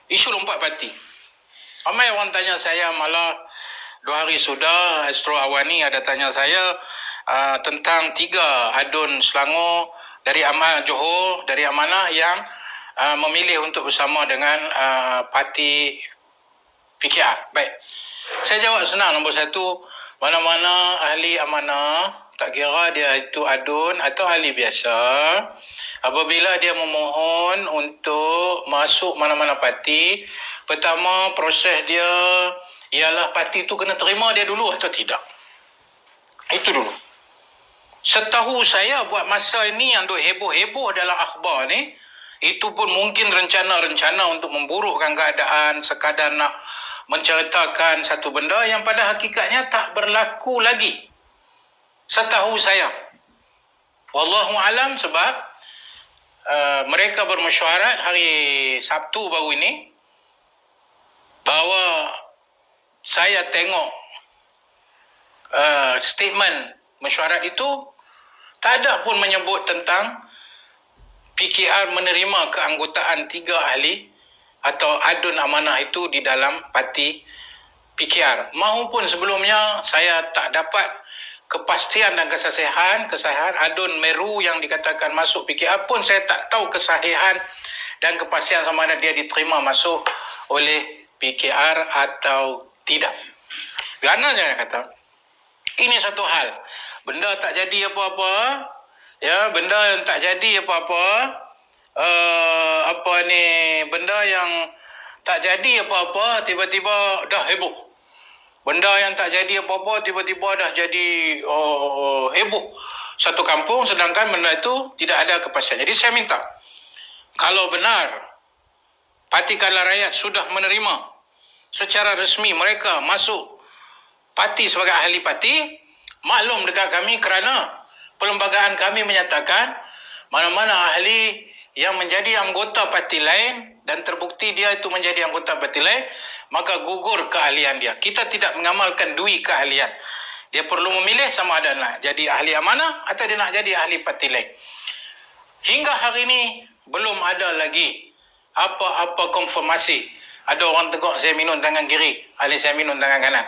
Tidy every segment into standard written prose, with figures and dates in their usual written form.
Isu lompat parti. Ramai orang tanya saya, malah 2 hari sudah Astro Awani ada tanya saya tentang 3 adun Selangor dari Johor, dari Amanah yang memilih untuk bersama dengan parti PKR. Baik, saya jawab senang. Nombor 1, mana-mana ahli amanah, tak kira dia itu adun atau ahli biasa, apabila dia memohon untuk masuk mana-mana parti, pertama proses dia ialah parti itu kena terima dia dulu atau tidak. Itu dulu. Setahu saya buat masa ini yang duk heboh-heboh dalam akhbar ni, itu pun mungkin rencana-rencana untuk memburukkan keadaan, sekadar nak menceritakan satu benda yang pada hakikatnya tak berlaku lagi. Setahu saya. Wallahualam, sebab mereka bermesyuarat hari Sabtu baru ini bahawa saya tengok statement mesyuarat itu tak ada pun menyebut tentang PKR menerima keanggotaan 3 ahli atau adun amanah itu di dalam parti PKR. Mahupun sebelumnya saya tak dapat kepastian dan kesahihan adun Meru yang dikatakan masuk PKR pun saya tak tahu kesahihan dan kepastian sama ada dia diterima masuk oleh PKR atau tidak. Kerana saya kata, ini satu hal. Benda tak jadi apa-apa, ya, benda yang tak jadi apa-apa, benda yang tak jadi apa-apa tiba-tiba dah heboh. Benda yang tak jadi apa-apa tiba-tiba dah jadi heboh satu kampung, sedangkan benda itu tidak ada kepastian. Jadi saya minta, kalau benar Parti Keadilan Rakyat sudah menerima secara resmi mereka masuk parti sebagai ahli parti, maklum dekat kami, kerana perlembagaan kami menyatakan mana-mana ahli yang menjadi anggota parti lain dan terbukti dia itu menjadi anggota parti lain, maka gugur keahlian dia. Kita tidak mengamalkan dui keahlian. Dia perlu memilih sama ada nak jadi ahli amanah atau dia nak jadi ahli parti lain. Hingga hari ini belum ada lagi apa-apa konfirmasi. Ada orang tegak saya minum tangan kiri, ahli saya minum tangan kanan.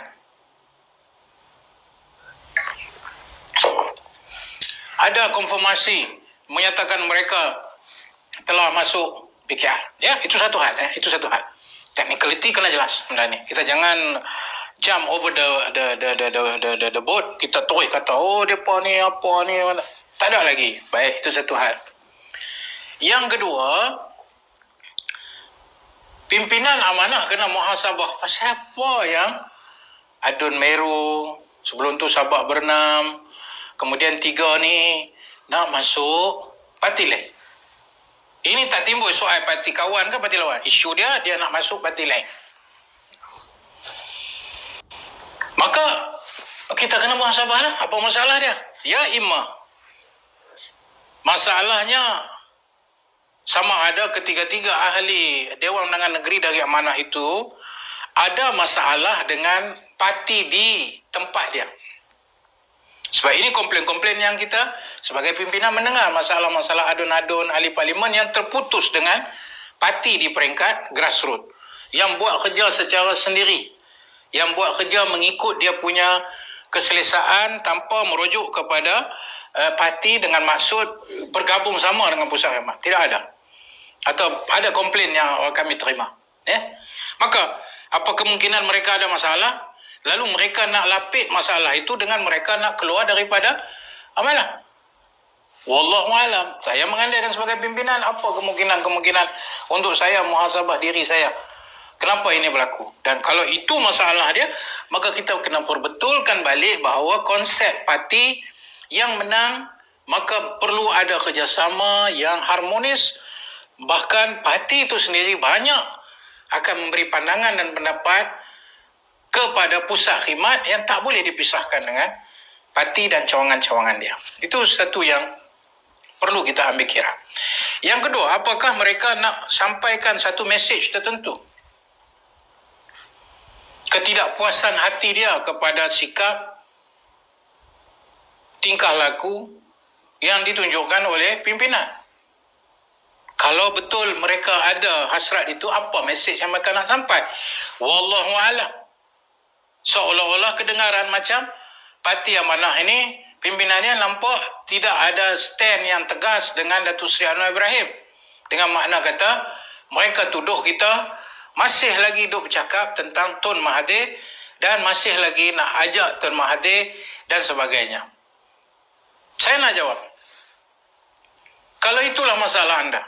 Ada konfirmasi menyatakan mereka telah masuk PKR. Ya, itu satu hal. Itu satu hal. Technicality kena jelas benda ni. Kita jangan jump over the boat. Kita terus kata, oh depa ni apa ni. Tak ada lagi. Baik, itu satu hal. Yang kedua, pimpinan amanah kena muhasabah. Pasal apa yang adun Meru, sebelum tu Sabak Bernam, kemudian 3 ni nak masuk parti lain. Ini tak timbul soal parti kawan ke parti lawan. Isu dia nak masuk parti lain. Maka kita kena muhasabah lah. Apa masalah dia? Ya imma masalahnya sama ada ketiga-tiga ahli Dewan Undangan Negeri dari amanah itu ada masalah dengan parti di tempat dia. Sebab ini komplain-komplain yang kita sebagai pimpinan mendengar, masalah-masalah adun-adun ahli parlimen yang terputus dengan parti di peringkat grassroots, yang buat kerja secara sendiri, yang buat kerja mengikut dia punya keselesaan tanpa merujuk kepada parti dengan maksud bergabung sama dengan pusat khidmat. Tidak ada. Atau ada komplain yang kami terima. Maka apa kemungkinan mereka ada masalah? Lalu mereka nak lapik masalah itu dengan mereka nak keluar daripada amanah. Wallahualam. Saya mengandaikan sebagai pimpinan, apa kemungkinan-kemungkinan untuk saya muhasabah diri saya. Kenapa ini berlaku? Dan kalau itu masalah dia, maka kita kena perbetulkan balik bahawa konsep parti yang menang, maka perlu ada kerjasama yang harmonis. Bahkan parti itu sendiri banyak akan memberi pandangan dan pendapat kepada pusat khidmat yang tak boleh dipisahkan dengan parti dan cawangan-cawangan dia. Itu satu yang perlu kita ambil kira. Yang kedua, apakah mereka nak sampaikan satu mesej tertentu? Ketidakpuasan hati dia kepada sikap, tingkah laku yang ditunjukkan oleh pimpinan. Kalau betul mereka ada hasrat itu, apa mesej yang mereka nak sampai? Wallahu a'lam. Seolah-olah kedengaran macam Parti Amanah ini, pimpinannya nampak tidak ada stand yang tegas dengan Datuk Seri Anwar Ibrahim. Dengan makna kata, mereka tuduh kita masih lagi duk bercakap tentang Tun Mahathir dan masih lagi nak ajak Tun Mahathir dan sebagainya. Saya nak jawab, kalau itulah masalah anda,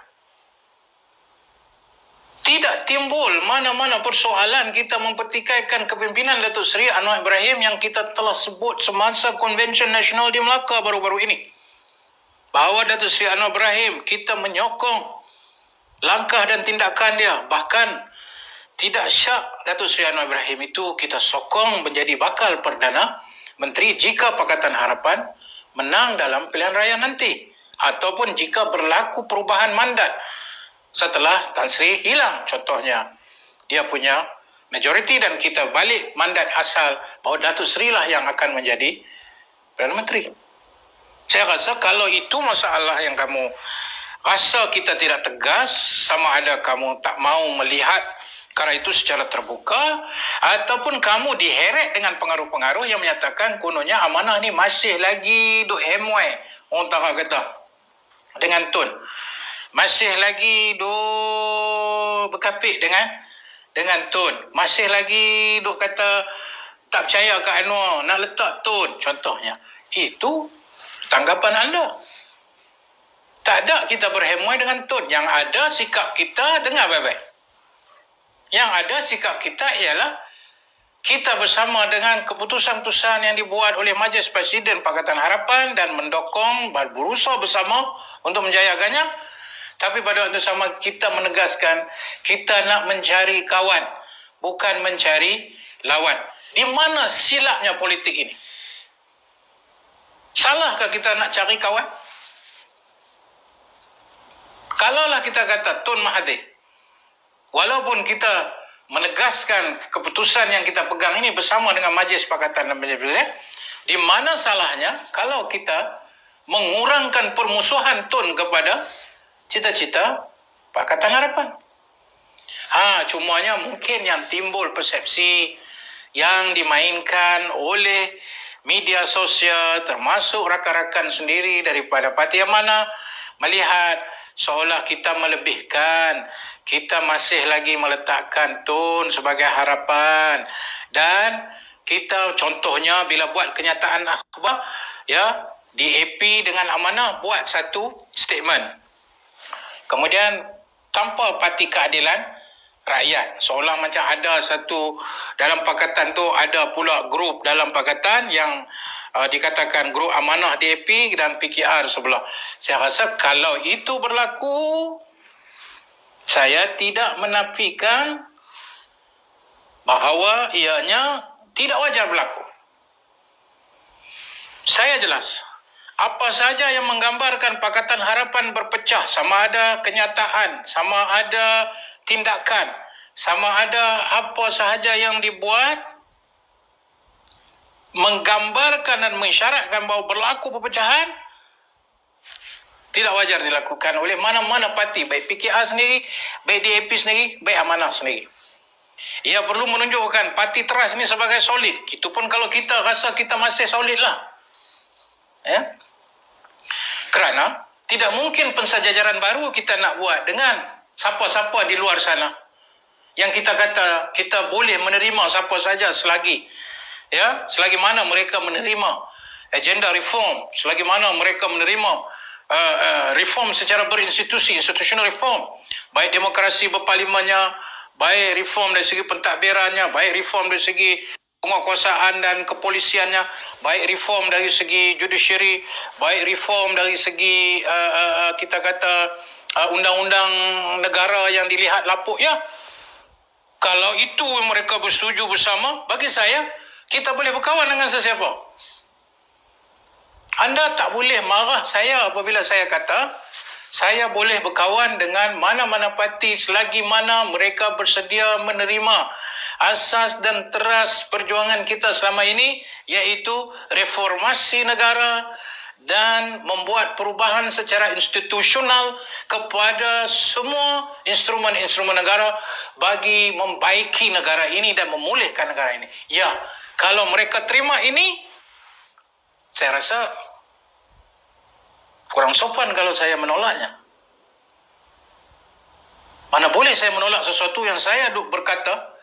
tidak timbul mana-mana persoalan kita mempertikaikan kepimpinan Datuk Seri Anwar Ibrahim yang kita telah sebut semasa Konvensyen Nasional di Melaka baru-baru ini. Bahawa Datuk Seri Anwar Ibrahim, kita menyokong langkah dan tindakan dia. Bahkan tidak syak Datuk Seri Anwar Ibrahim itu kita sokong menjadi bakal Perdana Menteri jika Pakatan Harapan menang dalam pilihan raya nanti. Ataupun jika berlaku perubahan mandat setelah Tan Sri hilang, contohnya dia punya majoriti dan kita balik mandat asal bahawa Datuk Seri lah yang akan menjadi Perdana Menteri. Saya rasa kalau itu masalah yang kamu rasa kita tidak tegas, sama ada kamu tak mau melihat perkara itu secara terbuka, ataupun kamu diheret dengan pengaruh-pengaruh yang menyatakan kononnya amanah ni masih lagi duk hemwai, orang tak kata, dengan Tun. Masih lagi duk berkapit dengan Tun. Masih lagi duk kata tak percaya ke Anwar, nak letak Tun, contohnya. Itu tanggapan anda. Tak ada kita berhemwai dengan Tun. Yang ada sikap kita, dengar baik-baik. Yang ada sikap kita ialah kita bersama dengan keputusan-keputusan yang dibuat oleh Majlis Presiden Pakatan Harapan dan mendukung, berusaha bersama untuk menjayaganya. Tapi pada waktu sama kita menegaskan kita nak mencari kawan, bukan mencari lawan. Di mana silapnya politik ini? Salahkah kita nak cari kawan? Kalaulah kita kata Tun Mahathir, walaupun kita menegaskan keputusan yang kita pegang ini bersama dengan Majlis Pakatan dan Majlis Presiden, di mana salahnya kalau kita mengurangkan permusuhan Tun kepada cita-cita Pakatan Harapan? Cumanya mungkin yang timbul persepsi yang dimainkan oleh media sosial termasuk rakan-rakan sendiri daripada Parti Amanah melihat seolah kita melebihkan, kita masih lagi meletakkan Tun sebagai harapan, dan kita contohnya bila buat kenyataan akhbar ya di AP dengan Amanah buat satu statement, kemudian tanpa Parti Keadilan Rakyat, seolah macam ada satu dalam pakatan tu ada pula grup dalam pakatan yang dikatakan grup Amanah DAP dan PKR sebelah. Saya rasa kalau itu berlaku, saya tidak menafikan bahawa ianya tidak wajar berlaku. Saya jelas, apa saja yang menggambarkan Pakatan Harapan berpecah, sama ada kenyataan, sama ada tindakan, sama ada apa sahaja yang dibuat menggambarkan dan mensyaratkan bahawa berlaku perpecahan, tidak wajar dilakukan oleh mana-mana parti, baik PKR sendiri, baik DAP sendiri, baik Amanah sendiri. Ia perlu menunjukkan parti teras ini sebagai solid. Itu pun kalau kita rasa kita masih solid lah. Ya? Kerana tidak mungkin pensajajaran baru kita nak buat dengan siapa-siapa di luar sana. Yang kita kata kita boleh menerima siapa saja selagi mana mereka menerima agenda reform, selagi mana mereka menerima reform secara berinstitusi, institutional reform, baik demokrasi berparlimennya, baik reform dari segi pentadbirannya, baik reform dari segi penguasaan dan kepolisiannya, baik reform dari segi judiciary, baik reform dari segi kita kata undang-undang negara yang dilihat lapuk ya. Kalau itu mereka bersetuju bersama, bagi saya kita boleh berkawan dengan sesiapa. Anda tak boleh marah saya apabila saya kata saya boleh berkawan dengan mana-mana parti selagi mana mereka bersedia menerima asas dan teras perjuangan kita selama ini, iaitu reformasi negara dan membuat perubahan secara institusional kepada semua instrumen-instrumen negara bagi membaiki negara ini dan memulihkan negara ini. Ya, kalau mereka terima ini, saya rasa kurang sopan kalau saya menolaknya. Mana boleh saya menolak sesuatu yang saya berkata,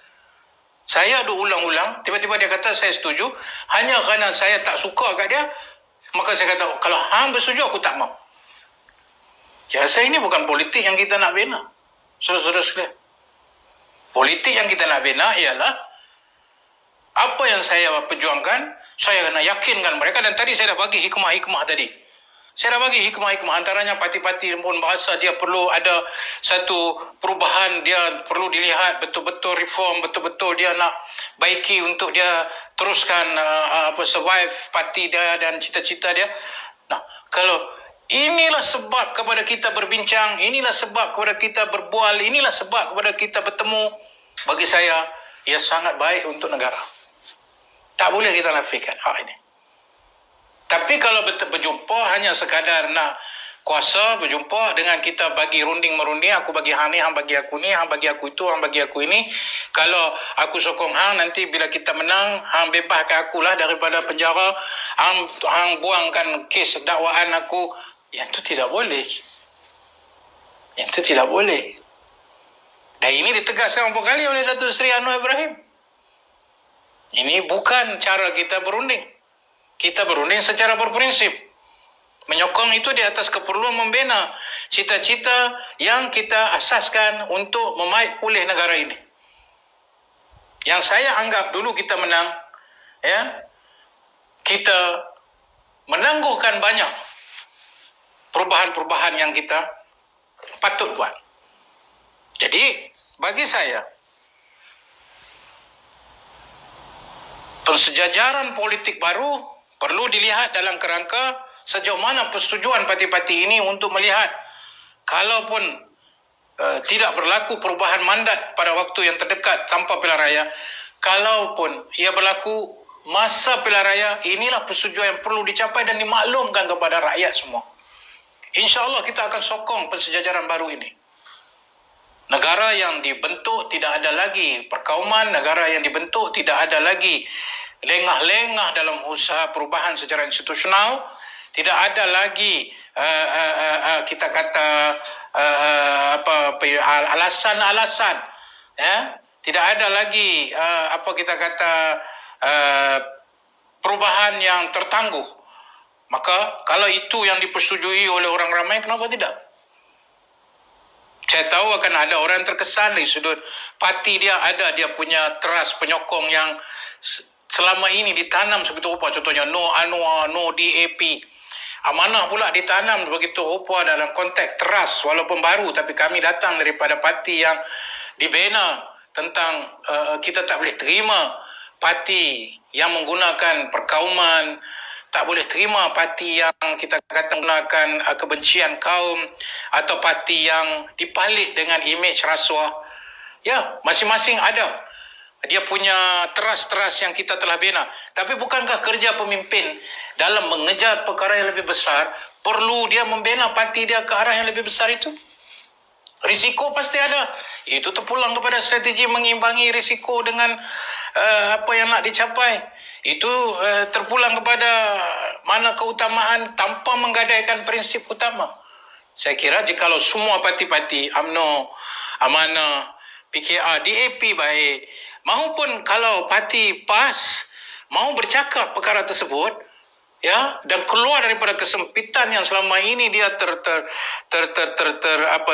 saya ulang-ulang, tiba-tiba dia kata saya setuju, hanya kerana saya tak suka kat dia, maka saya kata, kalau hang bersetuju, aku tak mau. Saya ini bukan politik yang kita nak bina. Saudara-saudara sekalian. Politik yang kita nak bina ialah apa yang saya perjuangkan, saya kena yakinkan mereka. Dan tadi saya dah bagi hikmah-hikmah tadi. Saya dah bagi hikmah-hikmah, antaranya parti-parti pun bahasa dia perlu ada satu perubahan, dia perlu dilihat betul-betul reform, betul-betul dia nak baiki untuk dia teruskan survive parti dia dan cita-cita dia. Nah, kalau inilah sebab kepada kita berbincang, inilah sebab kepada kita berbual, inilah sebab kepada kita bertemu, bagi saya ia sangat baik untuk negara. Tak boleh kita nafikan hak ini. Tapi kalau berjumpa hanya sekadar nak kuasa, berjumpa dengan kita bagi runding-merunding, aku bagi hang ni, hang bagi aku ni, hang bagi aku itu, hang bagi aku ini. Kalau aku sokong hang, nanti bila kita menang, hang bebaskan akulah daripada penjara, hang buangkan kes dakwaan aku. Yang itu tidak boleh. Yang itu tidak boleh. Dan ini ditegaskan beberapa kali oleh Datuk Seri Anwar Ibrahim. Ini bukan cara kita berunding. Kita berunding secara berprinsip. Menyokong itu di atas keperluan membina cita-cita yang kita asaskan untuk memaik pulih negara ini. Yang saya anggap dulu kita menang, ya, kita menangguhkan banyak perubahan-perubahan yang kita patut buat. Jadi, bagi saya, pensejajaran politik baru perlu dilihat dalam kerangka sejauh mana persetujuan parti-parti ini untuk melihat kalaupun tidak berlaku perubahan mandat pada waktu yang terdekat tanpa pilihan raya, kalaupun ia berlaku masa pilihan raya, inilah persetujuan yang perlu dicapai dan dimaklumkan kepada rakyat semua. InsyaAllah kita akan sokong pensejajaran baru ini. Negara yang dibentuk tidak ada lagi perkauman, negara yang dibentuk tidak ada lagi lengah-lengah dalam usaha perubahan secara institusional, tidak ada lagi kita kata alasan-alasan, ya, tidak ada lagi kita kata perubahan yang tertangguh. Maka kalau itu yang dipersetujui oleh orang ramai, kenapa tidak? Saya tahu akan ada orang yang terkesan dari sudut parti dia punya teras penyokong yang selama ini ditanam sebegitu rupa, contohnya no Anwar, no DAP. Amanah pula ditanam begitu rupa dalam konteks teras walaupun baru, tapi kami datang daripada parti yang dibina tentang kita tak boleh terima parti yang menggunakan perkauman, tak boleh terima parti yang kita kata menggunakan kebencian kaum atau parti yang dipalit dengan imej rasuah. Ya, masing-masing ada dia punya teras-teras yang kita telah bina. Tapi bukankah kerja pemimpin dalam mengejar perkara yang lebih besar, perlu dia membina parti dia ke arah yang lebih besar itu? Risiko pasti ada. Itu terpulang kepada strategi mengimbangi risiko dengan apa yang nak dicapai. Itu terpulang kepada mana keutamaan tanpa menggadaikan prinsip utama. Saya kira jikalau semua parti-parti UMNO, Amanah, PKR, DAP baik, maupun kalau parti PAS mahu bercakap perkara tersebut, ya, dan keluar daripada kesempitan yang selama ini dia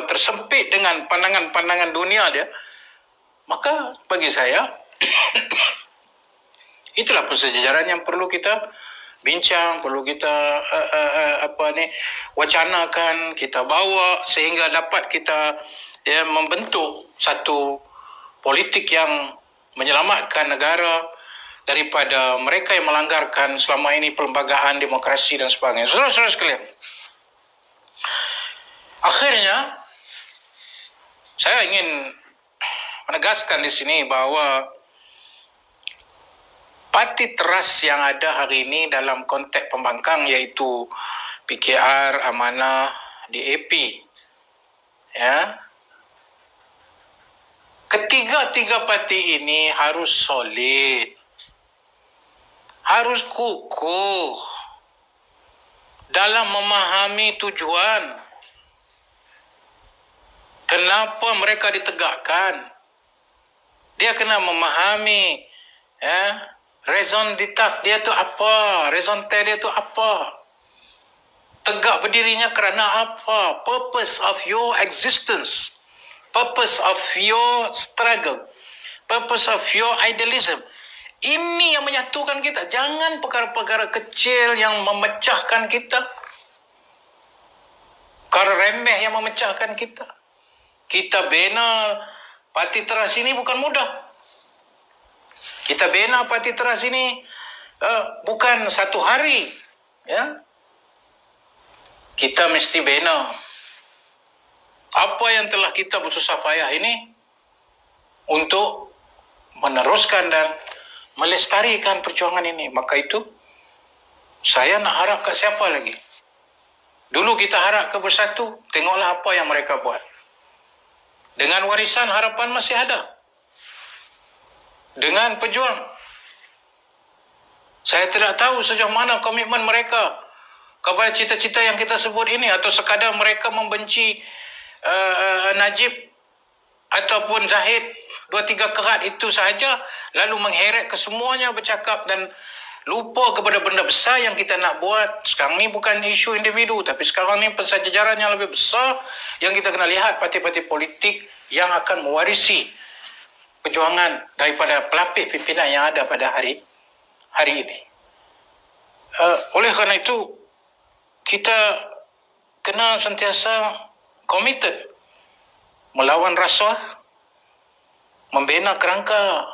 tersempit dengan pandangan-pandangan dunia dia, maka bagi saya itulah persejajaran yang perlu kita bincang, perlu kita wacanakan, kita bawa sehingga dapat kita membentuk satu politik yang menyelamatkan negara daripada mereka yang melanggarkan selama ini perlembagaan demokrasi dan sebagainya. Saudara-saudara sekalian, akhirnya saya ingin menegaskan di sini bahawa parti teras yang ada hari ini dalam konteks pembangkang iaitu PKR, Amanah, DAP. Ya. Ketiga-tiga parti ini harus solid. Harus kukuh dalam memahami tujuan kenapa mereka ditegakkan. Dia kena memahami raison d'être dia tu apa, raison d'être dia tu apa, tegak berdirinya kerana apa, purpose of your existence, purpose of your struggle, purpose of your idealism. Ini yang menyatukan kita. Jangan perkara-perkara kecil yang memecahkan kita, perkara remeh yang memecahkan kita. Kita bina parti teras ini bukan mudah. Kita bina parti teras ini bukan satu hari. Ya. Kita mesti bina apa yang telah kita bersusah payah ini untuk meneruskan dan melestarikan perjuangan ini. Maka itu, saya nak harap kat siapa lagi? Dulu kita harap ke Bersatu, tengoklah apa yang mereka buat. Dengan Warisan Harapan masih ada. Dengan Pejuang, saya tidak tahu sejauh mana komitmen mereka kepada cita-cita yang kita sebut ini, atau sekadar mereka membenci Najib ataupun Zahid, 2-3 kerat itu sahaja, lalu mengheret ke semuanya bercakap dan lupa kepada benda besar yang kita nak buat. Sekarang ni bukan isu individu, tapi sekarang ni pensajajaran yang lebih besar yang kita kena lihat, parti-parti politik yang akan mewarisi perjuangan daripada pelapis pimpinan yang ada pada hari ini. Oleh kerana itu, kita kena sentiasa committed melawan rasuah, membina kerangka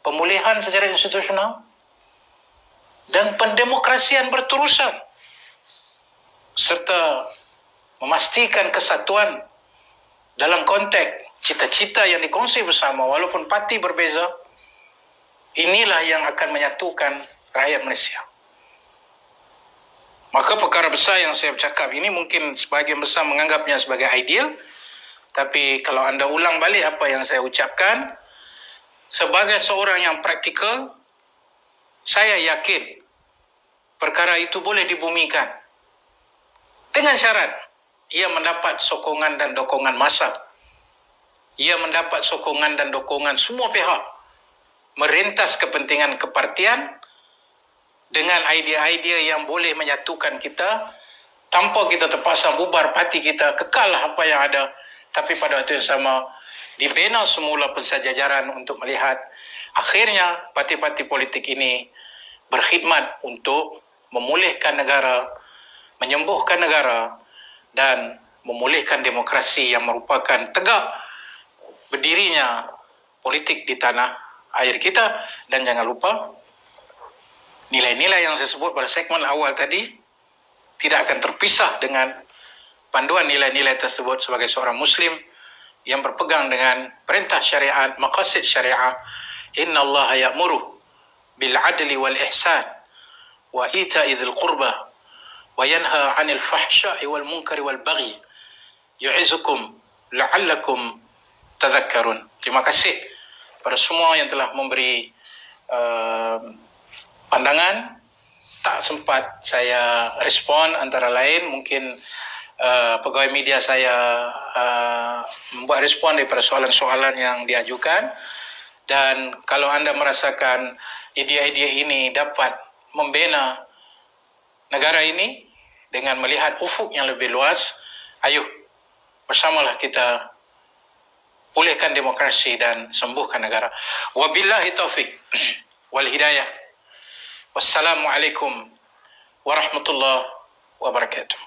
pemulihan secara institusional dan pendemokrasian berterusan, serta memastikan kesatuan dalam konteks cita-cita yang dikongsi bersama walaupun parti berbeza. Inilah yang akan menyatukan rakyat Malaysia. Maka perkara besar yang saya bercakap ini mungkin sebahagian besar menganggapnya sebagai ideal, tapi kalau anda ulang balik apa yang saya ucapkan, sebagai seorang yang praktikal, saya yakin perkara itu boleh dibumikan dengan syarat ia mendapat sokongan dan dokongan massa. Ia mendapat sokongan dan dokongan semua pihak merentas kepentingan kepartian dengan idea-idea yang boleh menyatukan kita tanpa kita terpaksa bubar parti kita, kekallah apa yang ada, tapi pada waktu yang sama dibina semula pensajajaran untuk melihat akhirnya parti-parti politik ini berkhidmat untuk memulihkan negara, menyembuhkan negara dan memulihkan demokrasi yang merupakan tegak berdirinya politik di tanah air kita. Dan jangan lupa, nilai-nilai yang saya sebut pada segmen awal tadi tidak akan terpisah dengan panduan nilai-nilai tersebut sebagai seorang Muslim yang berpegang dengan perintah syariat, maqasid syariah. Inna Allah ya'muru bil adli wal ihsan wa ita'i dzil qurba wa yanha 'anil fahsya'i wal munkari wal baghi yu'izukum la'allakum tadhakkarun. Terima kasih pada semua yang telah memberi pandangan. Tak sempat saya respon, antara lain mungkin pegawai media saya membuat respon daripada soalan-soalan yang diajukan. Dan kalau anda merasakan idea-idea ini dapat membina negara ini dengan melihat ufuk yang lebih luas, ayo bersamalah kita pulihkan demokrasi dan sembuhkan negara. Wabillahi taufik wal hidayah. Wassalamualaikum warahmatullahi wabarakatuh.